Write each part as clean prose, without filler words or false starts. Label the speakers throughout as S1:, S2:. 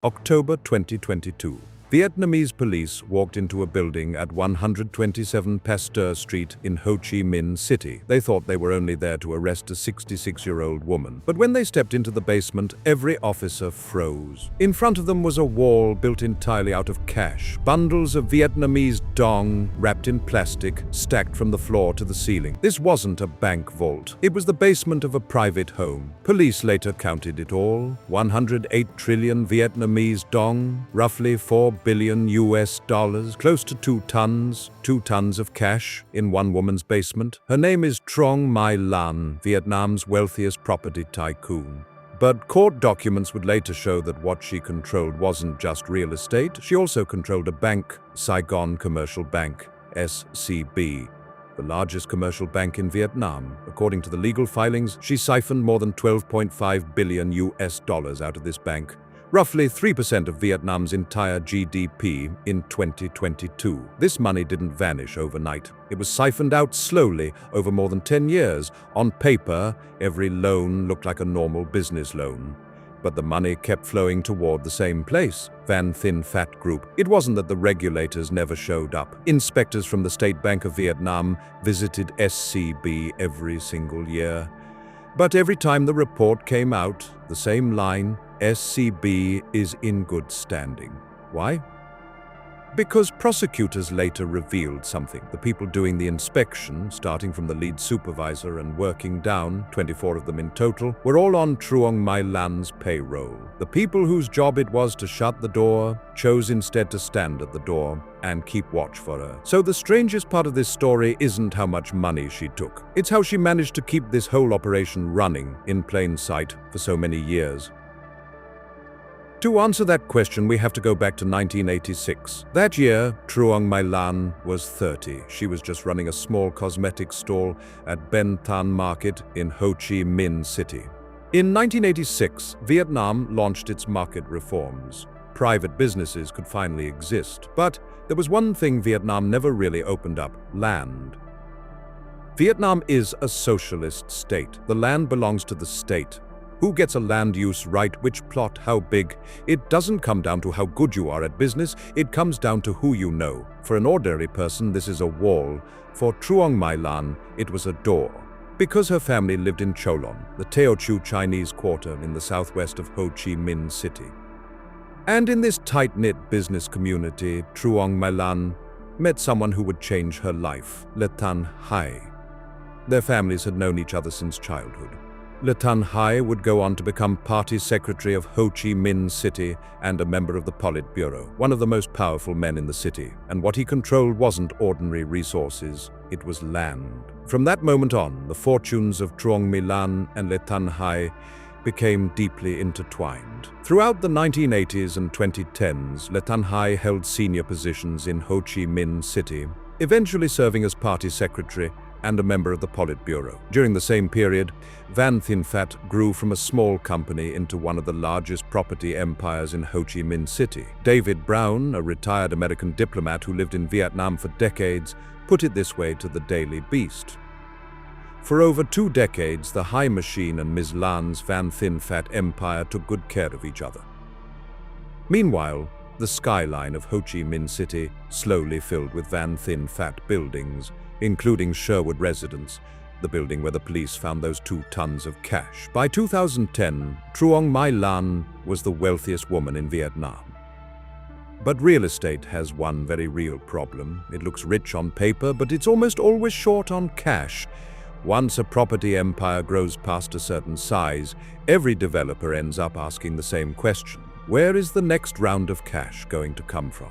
S1: October 2022. Vietnamese police walked into a building at 127 Pasteur Street in Ho Chi Minh City. They thought they were only there to arrest a 66-year-old woman. But when they stepped into the basement, every officer froze. In front of them was a wall built entirely out of cash. Bundles of Vietnamese dong, wrapped in plastic, stacked from the floor to the ceiling. This wasn't a bank vault. It was the basement of a private home. Police later counted it all. 108 trillion Vietnamese dong, roughly $4 billion US, close to 2 tons of cash in one woman's basement. Her name is Truong My Lan, Vietnam's wealthiest property tycoon. But court documents would later show that what she controlled wasn't just real estate. She also controlled a bank, Saigon Commercial Bank, SCB, the largest commercial bank in Vietnam. According to the legal filings, she siphoned more than $12.5 billion US out of this bank, roughly 3% of Vietnam's entire GDP in 2022. This money didn't vanish overnight. It was siphoned out slowly over more than 10 years. On paper, every loan looked like a normal business loan. But the money kept flowing toward the same place, Van Thin Phat Group. It wasn't that the regulators never showed up. Inspectors from the State Bank of Vietnam visited SCB every single year. But every time the report came out, the same line, SCB is in good standing. Why? Because prosecutors later revealed something. The people doing the inspection, starting from the lead supervisor and working down, 24 of them in total, were all on Truong My Lan's payroll. The people whose job it was to shut the door chose instead to stand at the door and keep watch for her. So the strangest part of this story isn't how much money she took. It's how she managed to keep this whole operation running in plain sight for so many years. To answer that question, we have to go back to 1986. That year, Truong My Lan was 30. She was just running a small cosmetics stall at Ben Thanh Market in Ho Chi Minh City. In 1986, Vietnam launched its market reforms. Private businesses could finally exist. But there was one thing Vietnam never really opened up: land. Vietnam is a socialist state. The land belongs to the state. Who gets a land use right, which plot, how big? It doesn't come down to how good you are at business, it comes down to who you know. For an ordinary person, this is a wall. For Truong My Lan, it was a door. Because her family lived in Cholon, the Teochew Chinese quarter in the southwest of Ho Chi Minh City. And in this tight-knit business community, Truong My Lan met someone who would change her life, Le Tan Hai. Their families had known each other since childhood. Le Tan Hai would go on to become party secretary of Ho Chi Minh City and a member of the Politburo, one of the most powerful men in the city. And what he controlled wasn't ordinary resources, it was land. From that moment on, the fortunes of Truong My Lan and Le Tan Hai became deeply intertwined. Throughout the 1980s and 2010s, Le Tan Hai held senior positions in Ho Chi Minh City, eventually serving as party secretary and a member of the Politburo. During the same period, Van Thin Phat grew from a small company into one of the largest property empires in Ho Chi Minh City. David Brown, a retired American diplomat who lived in Vietnam for decades, put it this way to the Daily Beast: "For over 2 decades, the Hai Machine and Ms. Lan's Van Thin Phat empire took good care of each other." Meanwhile, the skyline of Ho Chi Minh City slowly filled with Van Thin Phat buildings, including Sherwood Residence, the building where the police found those 2 tons of cash. By 2010, Truong My Lan was the wealthiest woman in Vietnam. But real estate has one very real problem. It looks rich on paper, but it's almost always short on cash. Once a property empire grows past a certain size, every developer ends up asking the same question: where is the next round of cash going to come from?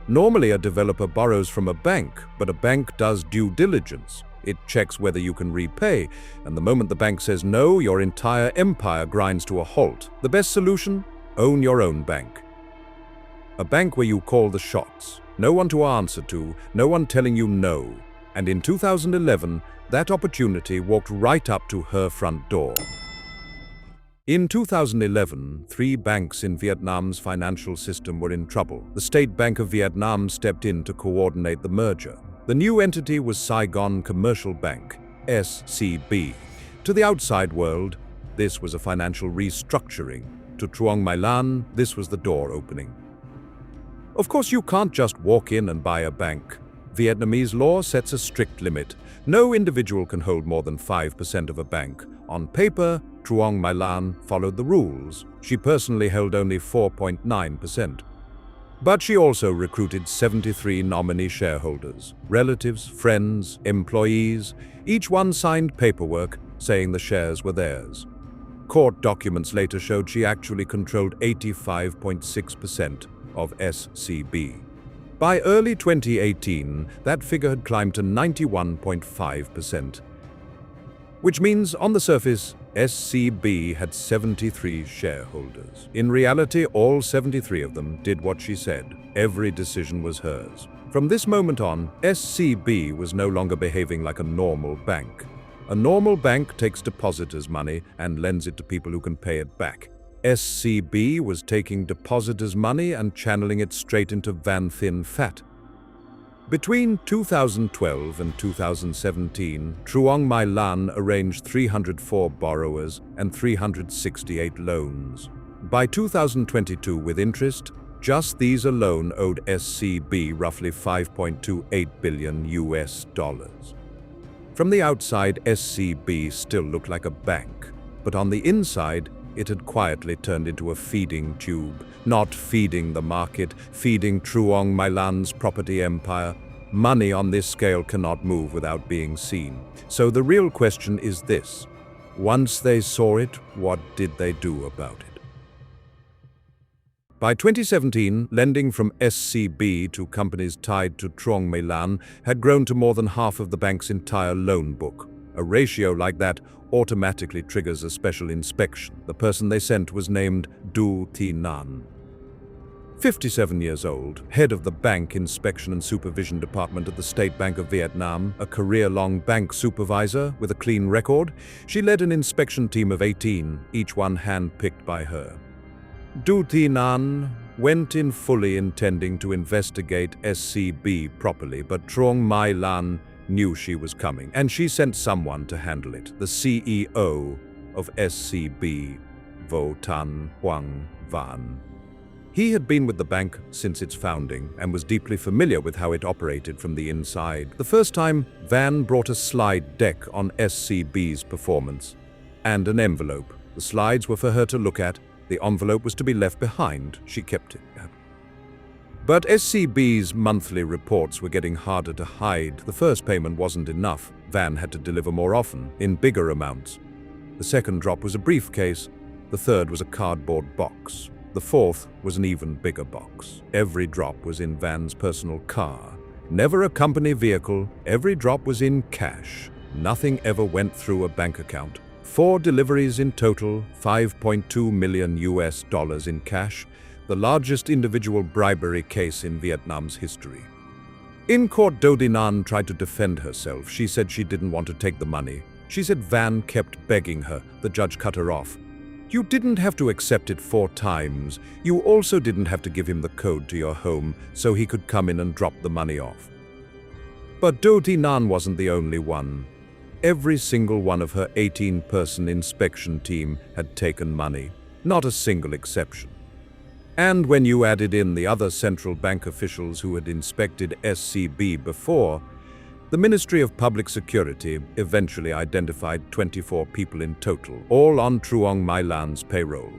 S1: Normally, a developer borrows from a bank, but a bank does due diligence. It checks whether you can repay, and the moment the bank says no, your entire empire grinds to a halt. The best solution? Own your own bank. A bank where you call the shots. No one to answer to, no one telling you no. And in 2011, that opportunity walked right up to her front door. In 2011, 3 banks in Vietnam's financial system were in trouble. The State Bank of Vietnam stepped in to coordinate the merger. The new entity was Saigon Commercial Bank, SCB. To the outside world, this was a financial restructuring. To Truong My Lan, this was the door opening. Of course, you can't just walk in and buy a bank. Vietnamese law sets a strict limit. No individual can hold more than 5% of a bank. On paper, Truong My Lan followed the rules. She personally held only 4.9%. But she also recruited 73 nominee shareholders, relatives, friends, employees. Each one signed paperwork saying the shares were theirs. Court documents later showed she actually controlled 85.6% of SCB. By early 2018, that figure had climbed to 91.5%, which means on the surface, SCB had 73 shareholders. In reality, all 73 of them did what she said. Every decision was hers. From this moment on, SCB was no longer behaving like a normal bank. A normal bank takes depositors' money and lends it to people who can pay it back. SCB was taking depositors' money and channeling it straight into Van Thin Phat. Between 2012 and 2017, Truong My Lan arranged 304 borrowers and 368 loans. By 2022, with interest, just these alone owed SCB roughly $5.28 billion. From the outside, SCB still looked like a bank, but on the inside, it had quietly turned into a feeding tube, not feeding the market, feeding Truong My Lan's property empire. Money on this scale cannot move without being seen. So the real question is this: once they saw it, what did they do about it? By 2017, lending from SCB to companies tied to Truong My Lan had grown to more than half of the bank's entire loan book. A ratio like that automatically triggers a special inspection. The person they sent was named Du Thi Nan. 57 years old, head of the Bank Inspection and Supervision Department at the State Bank of Vietnam, a career-long bank supervisor with a clean record, she led an inspection team of 18, each one hand-picked by her. Du Thi Nan went in fully intending to investigate SCB properly, but Truong My Lan knew she was coming, and she sent someone to handle it, the CEO of SCB, Vo Tan Hoang Van. He had been with the bank since its founding and was deeply familiar with how it operated from the inside. The first time, Van brought a slide deck on SCB's performance and an envelope. The slides were for her to look at. The envelope was to be left behind. She kept it. But SCB's monthly reports were getting harder to hide. The first payment wasn't enough. Van had to deliver more often, in bigger amounts. The second drop was a briefcase. The third was a cardboard box. The fourth was an even bigger box. Every drop was in Van's personal car. Never a company vehicle. Every drop was in cash. Nothing ever went through a bank account. 4 deliveries in total, $5.2 million in cash. The largest individual bribery case in Vietnam's history. In court, Du Thi Nan tried to defend herself. She said she didn't want to take the money. She said Van kept begging her. The judge cut her off. You didn't have to accept it 4 times. You also didn't have to give him the code to your home so he could come in and drop the money off. But Du Thi Nan wasn't the only one. Every single one of her 18-person inspection team had taken money. Not a single exception. And when you added in the other central bank officials who had inspected SCB before, the Ministry of Public Security eventually identified 24 people in total, all on Truong My Lan's payroll.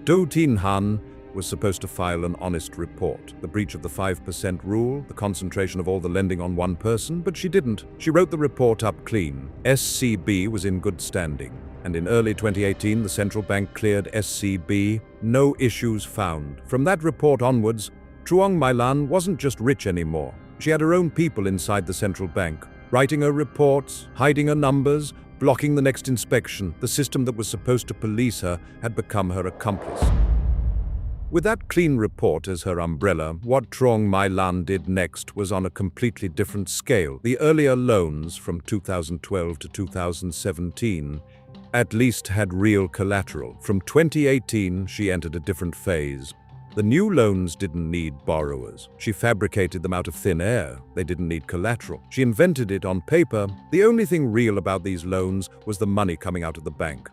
S1: Du Thi Nan was supposed to file an honest report, the breach of the 5% rule, the concentration of all the lending on one person, but she didn't. She wrote the report up clean. SCB was in good standing. And in early 2018, the central bank cleared SCB, no issues found. From that report onwards, Truong My Lan wasn't just rich anymore. She had her own people inside the central bank, writing her reports, hiding her numbers, blocking the next inspection. The system that was supposed to police her had become her accomplice. With that clean report as her umbrella, what Truong My Lan did next was on a completely different scale. The earlier loans from 2012 to 2017 at least had real collateral. From 2018, she entered a different phase. The new loans didn't need borrowers. She fabricated them out of thin air. They didn't need collateral. She invented it on paper. The only thing real about these loans was the money coming out of the bank.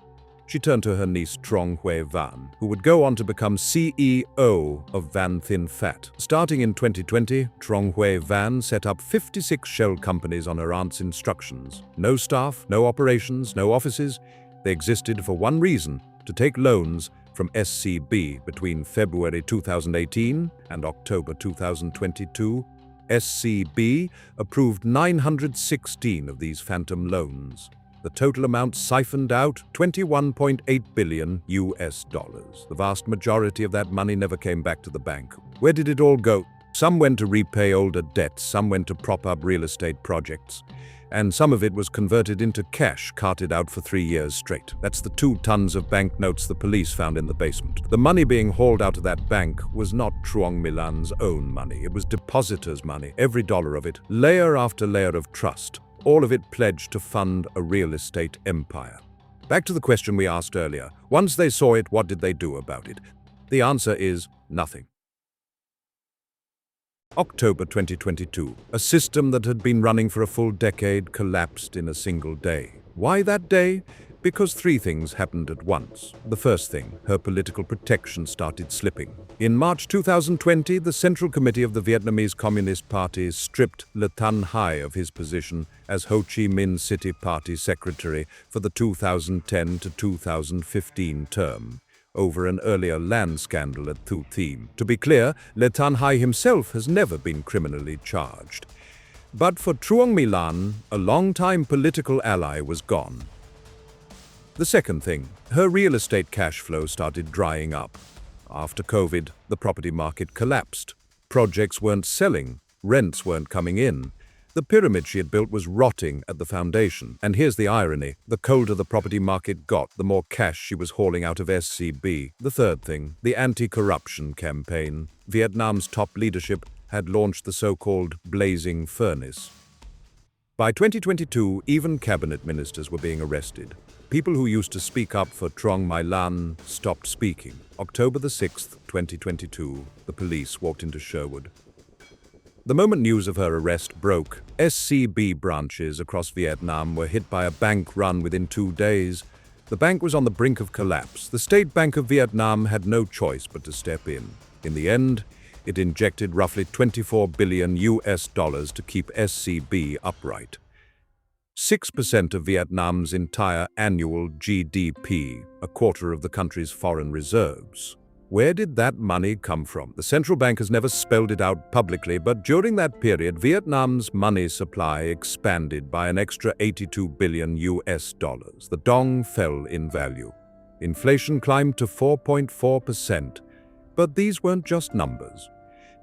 S1: She turned to her niece Truong My Lan, who would go on to become CEO of Van Thin Fat. Starting in 2020, Truong My Lan set up 56 shell companies on her aunt's instructions. No staff, no operations, no offices. They existed for one reason: to take loans from SCB. Between February 2018 and October 2022, SCB approved 916 of these phantom loans. The total amount siphoned out $21.8 billion. The vast majority of that money never came back to the bank. Where did it all go? Some went to repay older debts, some went to prop up real estate projects, and some of it was converted into cash carted out for 3 years straight. That's the 2 tons of banknotes the police found in the basement. The money being hauled out of that bank was not Truong My Lan's own money. It was depositors' money, every dollar of it, layer after layer of trust, all of it pledged to fund a real estate empire. Back to the question we asked earlier. Once they saw it, what did they do about it? The answer is nothing. October 2022. A system that had been running for a full decade collapsed in a single day. Why that day? Because 3 things happened at once. The first thing, her political protection started slipping. In March 2020, the Central Committee of the Vietnamese Communist Party stripped Le Tan Hai of his position as Ho Chi Minh City Party Secretary for the 2010 to 2015 term, over an earlier land scandal at Thu Thiem. To be clear, Le Tan Hai himself has never been criminally charged. But for Truong My Lan, a long-time political ally was gone. The second thing, her real estate cash flow started drying up. After COVID, the property market collapsed. Projects weren't selling, rents weren't coming in. The pyramid she had built was rotting at the foundation. And here's the irony: the colder the property market got, the more cash she was hauling out of SCB. The third thing, the anti-corruption campaign. Vietnam's top leadership had launched the so-called blazing furnace. By 2022, even cabinet ministers were being arrested. People who used to speak up for Truong My Lan stopped speaking. October the 6th, 2022, the police walked into Sherwood. The moment news of her arrest broke, SCB branches across Vietnam were hit by a bank run within 2 days. The bank was on the brink of collapse. The State Bank of Vietnam had no choice but to step in. In the end, it injected roughly $24 billion to keep SCB upright. 6% of Vietnam's entire annual GDP, a quarter of the country's foreign reserves. Where did that money come from? The central bank has never spelled it out publicly, but during that period, Vietnam's money supply expanded by an extra $82 billion. The dong fell in value. Inflation climbed to 4.4%. But these weren't just numbers.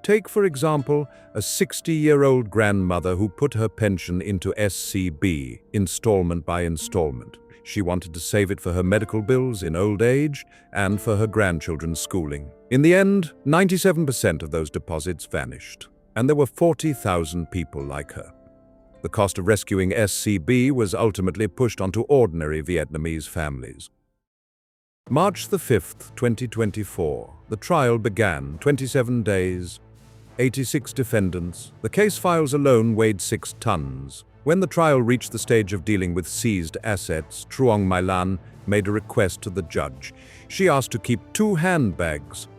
S1: Take, for example, a 60-year-old grandmother who put her pension into SCB, installment by installment. She wanted to save it for her medical bills in old age and for her grandchildren's schooling. In the end, 97% of those deposits vanished, and there were 40,000 people like her. The cost of rescuing SCB was ultimately pushed onto ordinary Vietnamese families. March the 5th, 2024. The trial began. 27 days, 86 defendants. The case files alone weighed 6 tons. When the trial reached the stage of dealing with seized assets, Truong My Lan made a request to the judge. She asked to keep 2 handbags,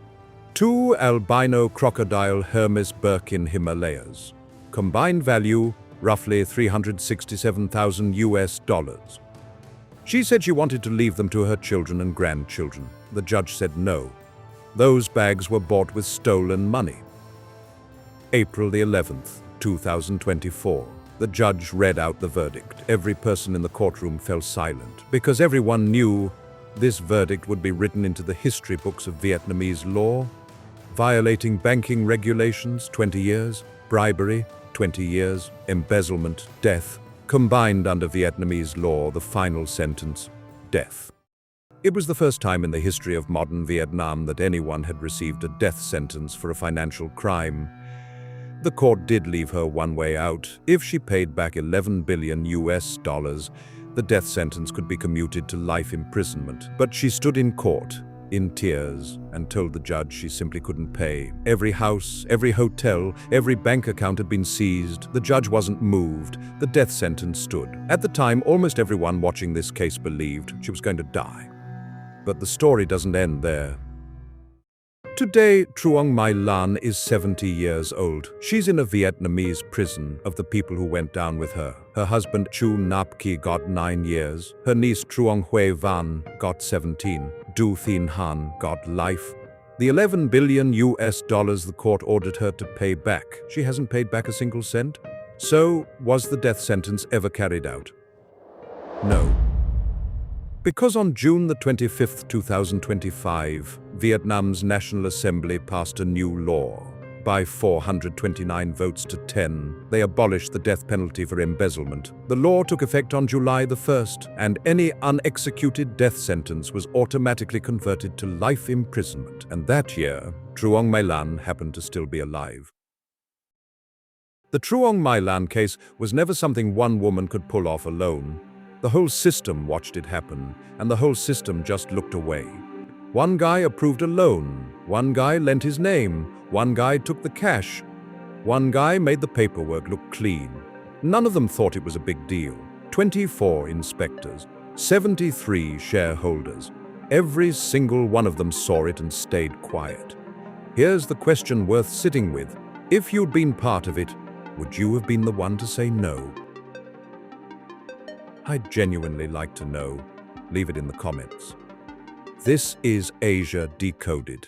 S1: 2 albino crocodile Hermes Birkin Himalayas. Combined value, roughly $367,000. She said she wanted to leave them to her children and grandchildren. The judge said no. Those bags were bought with stolen money. April the 11th, 2024. The judge read out the verdict. Every person in the courtroom fell silent, because everyone knew this verdict would be written into the history books of Vietnamese law. Violating banking regulations, 20 years. Bribery, 20 years. Embezzlement, death. Combined under Vietnamese law, the final sentence, death. It was the first time in the history of modern Vietnam that anyone had received a death sentence for a financial crime. The court did leave her one way out. If she paid back $11 billion, the death sentence could be commuted to life imprisonment. But she stood in court, in tears, and told the judge she simply couldn't pay. Every house, every hotel, every bank account had been seized. The judge wasn't moved. The death sentence stood. At the time, almost everyone watching this case believed she was going to die. But the story doesn't end there. Today, Truong My Lan is 70 years old. She's in a Vietnamese prison of the people who went down with her. Her husband Chu Nap Ki got 9 years. Her niece Truong Hui Van got 17. Du Thin Han got life. The $11 billion the court ordered her to pay back. She hasn't paid back a single cent. So, was the death sentence ever carried out? No. Because on June the 25th, 2025, Vietnam's National Assembly passed a new law. By 429 votes to 10, they abolished the death penalty for embezzlement. The law took effect on July the 1st, and any unexecuted death sentence was automatically converted to life imprisonment. And that year, Truong My Lan happened to still be alive. The Truong My Lan case was never something one woman could pull off alone. The whole system watched it happen, and the whole system just looked away. One guy approved a loan, one guy lent his name, one guy took the cash, one guy made the paperwork look clean. None of them thought it was a big deal. 24 inspectors, 73 shareholders. Every single one of them saw it and stayed quiet. Here's the question worth sitting with. If you'd been part of it, would you have been the one to say no? I'd genuinely like to know. Leave it in the comments. This is Asia Decoded.